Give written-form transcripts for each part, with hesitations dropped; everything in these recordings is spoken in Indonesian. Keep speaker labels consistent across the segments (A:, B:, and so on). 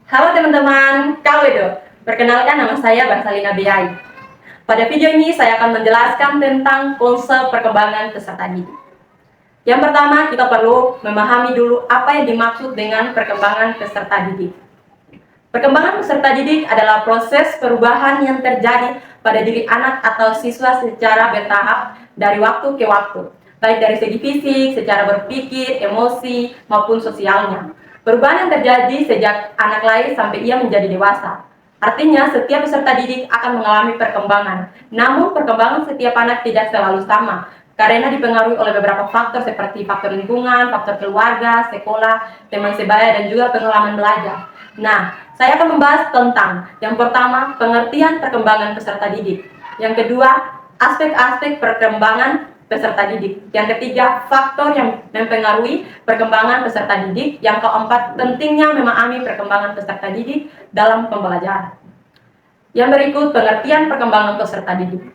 A: Halo teman-teman, Kawedo. Perkenalkan nama saya Barsalina Biai. Pada video ini saya akan menjelaskan tentang konsep perkembangan peserta didik. Yang pertama, kita perlu memahami dulu apa yang dimaksud dengan perkembangan peserta didik. Perkembangan peserta didik adalah proses perubahan yang terjadi pada diri anak atau siswa secara bertahap dari waktu ke waktu, baik dari segi fisik, secara berpikir, emosi, maupun sosialnya. Perubahan yang terjadi sejak anak lahir sampai ia menjadi dewasa. Artinya, setiap peserta didik akan mengalami perkembangan. Namun, perkembangan setiap anak tidak selalu sama, karena dipengaruhi oleh beberapa faktor seperti faktor lingkungan, faktor keluarga, sekolah, teman sebaya, dan juga pengalaman belajar. Nah, saya akan membahas tentang yang pertama, pengertian perkembangan peserta didik. Yang kedua, aspek-aspek perkembangan peserta didik. Yang ketiga, faktor yang mempengaruhi perkembangan peserta didik. Yang keempat, pentingnya memahami perkembangan peserta didik dalam pembelajaran. Yang berikut, pengertian perkembangan peserta didik.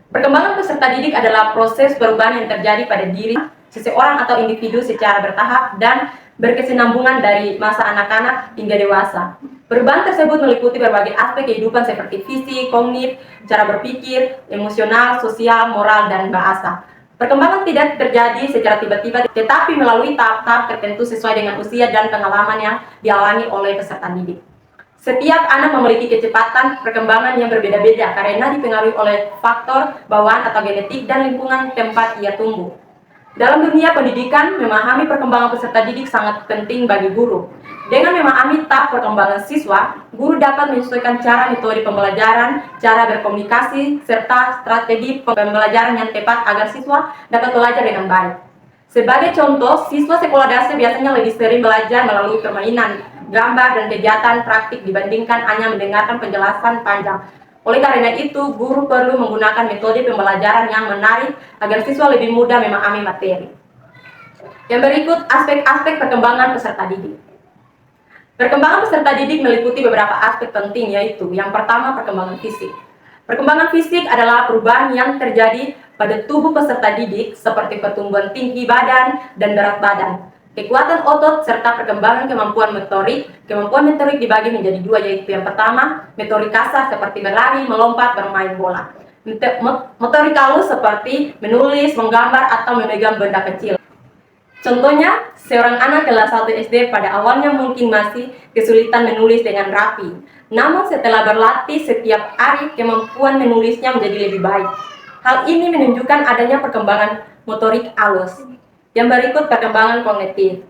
A: Perkembangan peserta didik adalah proses perubahan yang terjadi pada diri seseorang atau individu secara bertahap dan berkesinambungan dari masa anak-anak hingga dewasa. Perubahan tersebut meliputi berbagai aspek kehidupan seperti fisik, kognitif, cara berpikir, emosional, sosial, moral, dan bahasa. Perkembangan tidak terjadi secara tiba-tiba, tetapi melalui tahap-tahap tertentu sesuai dengan usia dan pengalaman yang dialami oleh peserta didik. Setiap anak memiliki kecepatan perkembangan yang berbeda-beda karena dipengaruhi oleh faktor bawaan atau genetik dan lingkungan tempat ia tumbuh. Dalam dunia pendidikan, memahami perkembangan peserta didik sangat penting bagi guru. Dengan memahami tahap perkembangan siswa, guru dapat menyesuaikan cara metode pembelajaran, cara berkomunikasi, serta strategi pembelajaran yang tepat agar siswa dapat belajar dengan baik. Sebagai contoh, siswa sekolah dasar biasanya lebih sering belajar melalui permainan, gambar, dan kegiatan praktik dibandingkan hanya mendengarkan penjelasan panjang. Oleh karena itu, guru perlu menggunakan metode pembelajaran yang menarik agar siswa lebih mudah memahami materi. Yang berikut, aspek-aspek perkembangan peserta didik. Perkembangan peserta didik meliputi beberapa aspek penting, yaitu yang pertama, perkembangan fisik. Perkembangan fisik adalah perubahan yang terjadi pada tubuh peserta didik seperti pertumbuhan tinggi badan dan berat badan, kekuatan otot, serta perkembangan kemampuan motorik. Kemampuan motorik dibagi menjadi dua, yaitu yang pertama, motorik kasar seperti berlari, melompat, bermain bola. Motorik halus seperti menulis, menggambar, atau memegang benda kecil. Contohnya, seorang anak kelas 1 SD pada awalnya mungkin masih kesulitan menulis dengan rapi. Namun setelah berlatih setiap hari, kemampuan menulisnya menjadi lebih baik. Hal ini menunjukkan adanya perkembangan motorik halus. Yang berikut, perkembangan kognitif.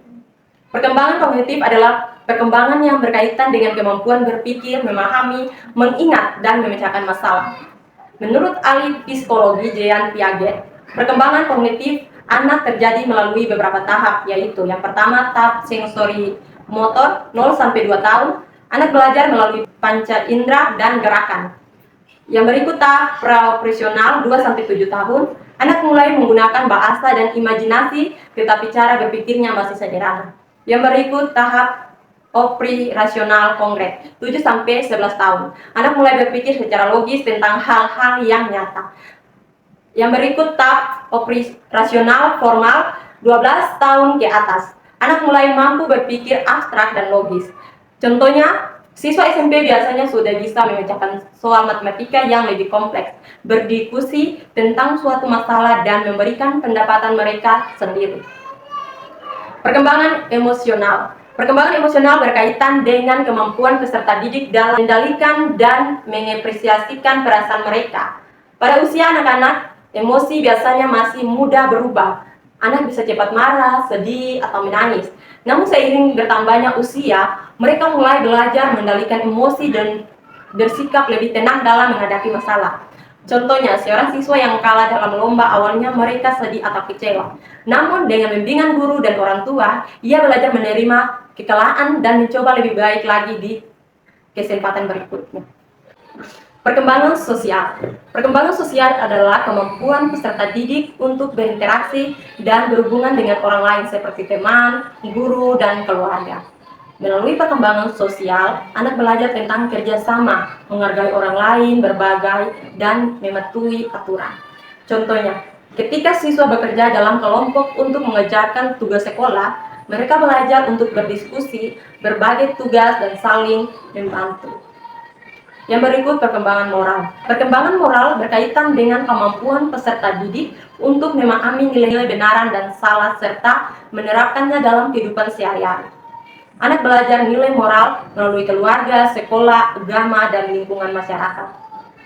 A: Perkembangan kognitif adalah perkembangan yang berkaitan dengan kemampuan berpikir, memahami, mengingat, dan memecahkan masalah. Menurut ahli psikologi Jean Piaget, perkembangan kognitif anak terjadi melalui beberapa tahap, yaitu yang pertama, tahap sensori motor 0-2 tahun. Anak belajar melalui panca indera dan gerakan. Yang berikut, tahap pra-operasional 2-7 tahun. Anak mulai menggunakan bahasa dan imajinasi, tetapi cara berpikirnya masih sederhana. Yang berikut, tahap operasional konkret 7-11 tahun. Anak mulai berpikir secara logis tentang hal-hal yang nyata. Yang berikut, tahap operasional formal 12 tahun ke atas. Anak mulai mampu berpikir abstrak dan logis. Contohnya, siswa SMP biasanya sudah bisa memecahkan soal matematika yang lebih kompleks, berdiskusi tentang suatu masalah, dan memberikan pendapatan mereka sendiri. Perkembangan emosional. Perkembangan emosional berkaitan dengan kemampuan peserta didik dalam mengendalikan dan mengapresiasikan perasaan mereka. Pada usia anak-anak, emosi biasanya masih mudah berubah. Anak bisa cepat marah, sedih, atau menangis. Namun seiring bertambahnya usia, mereka mulai belajar mengendalikan emosi dan bersikap lebih tenang dalam menghadapi masalah. Contohnya, seorang siswa yang kalah dalam lomba, awalnya mereka sedih atau kecewa. Namun dengan bimbingan guru dan orang tua, ia belajar menerima kekalahan dan mencoba lebih baik lagi di kesempatan berikutnya. Perkembangan sosial. Perkembangan sosial adalah kemampuan peserta didik untuk berinteraksi dan berhubungan dengan orang lain seperti teman, guru, dan keluarga. Melalui perkembangan sosial, anak belajar tentang kerjasama, menghargai orang lain, berbagai, dan mematuhi aturan. Contohnya, ketika siswa bekerja dalam kelompok untuk mengerjakan tugas sekolah, Mereka belajar untuk berdiskusi, berbagi tugas, dan saling membantu. Yang berikut perkembangan moral. Perkembangan moral berkaitan dengan kemampuan peserta didik untuk memahami nilai-nilai benaran dan salah serta menerapkannya dalam kehidupan sehari-hari. Anak belajar nilai moral melalui keluarga, sekolah, agama, dan lingkungan masyarakat.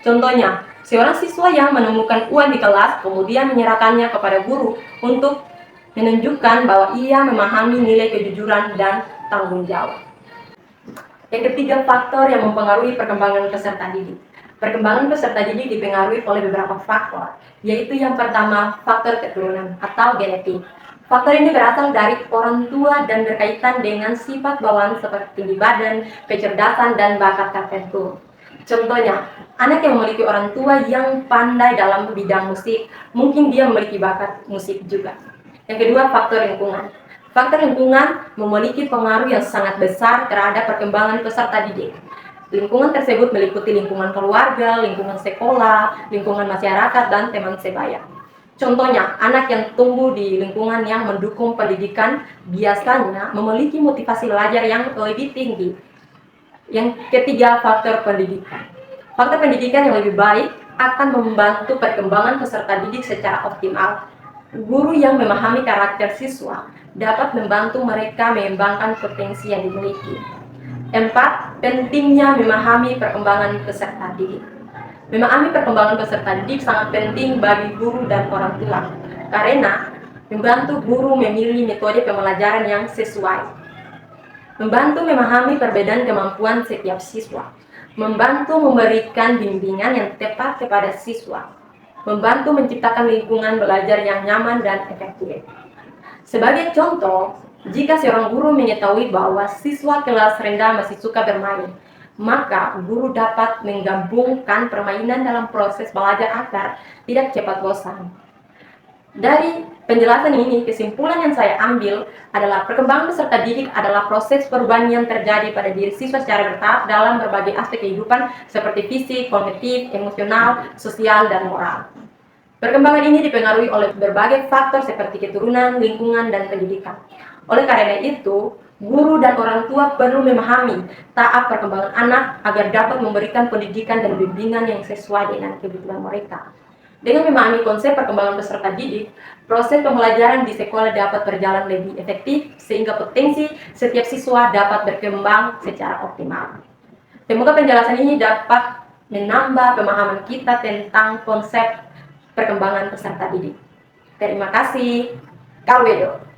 A: Contohnya, seorang siswa yang menemukan uang di kelas kemudian menyerahkannya kepada guru untuk menunjukkan bahwa ia memahami nilai kejujuran dan tanggung jawab. Yang ketiga, faktor yang mempengaruhi perkembangan peserta didik. Perkembangan peserta didik dipengaruhi oleh beberapa faktor, yaitu yang pertama, faktor keturunan atau genetik. Faktor ini berasal dari orang tua dan berkaitan dengan sifat bawaan seperti tinggi badan, kecerdasan, dan bakat tertentu. Contohnya, anak yang memiliki orang tua yang pandai dalam bidang musik, mungkin dia memiliki bakat musik juga. Yang kedua, faktor lingkungan. Faktor lingkungan memiliki pengaruh yang sangat besar terhadap perkembangan peserta didik. Lingkungan tersebut meliputi lingkungan keluarga, lingkungan sekolah, lingkungan masyarakat, dan teman sebaya. Contohnya, anak yang tumbuh di lingkungan yang mendukung pendidikan biasanya memiliki motivasi belajar yang lebih tinggi. Yang ketiga, faktor pendidikan. Faktor pendidikan yang lebih baik akan membantu perkembangan peserta didik secara optimal. Guru yang memahami karakter siswa dapat membantu mereka mengembangkan potensi yang dimiliki. 4. Pentingnya memahami perkembangan peserta didik. Memahami perkembangan peserta didik sangat penting bagi guru dan orang tua, karena membantu guru memilih metode pembelajaran yang sesuai, membantu memahami perbedaan kemampuan setiap siswa, membantu memberikan bimbingan yang tepat kepada siswa, membantu menciptakan lingkungan belajar yang nyaman dan efektif. Sebagai contoh, jika seorang guru mengetahui bahwa siswa kelas rendah masih suka bermain, maka guru dapat menggabungkan permainan dalam proses belajar agar tidak cepat bosan. Dari penjelasan ini, kesimpulan yang saya ambil adalah perkembangan peserta didik adalah proses perubahan yang terjadi pada diri siswa secara bertahap dalam berbagai aspek kehidupan seperti fisik, kognitif, emosional, sosial, dan moral. Perkembangan ini dipengaruhi oleh berbagai faktor seperti keturunan, lingkungan, dan pendidikan. Oleh karena itu, guru dan orang tua perlu memahami tahap perkembangan anak agar dapat memberikan pendidikan dan bimbingan yang sesuai dengan kebutuhan mereka. Dengan memahami konsep perkembangan peserta didik, proses pembelajaran di sekolah dapat berjalan lebih efektif sehingga potensi setiap siswa dapat berkembang secara optimal. Semoga penjelasan ini dapat menambah pemahaman kita tentang konsep perkembangan peserta didik. Terima kasih. Kalwedo.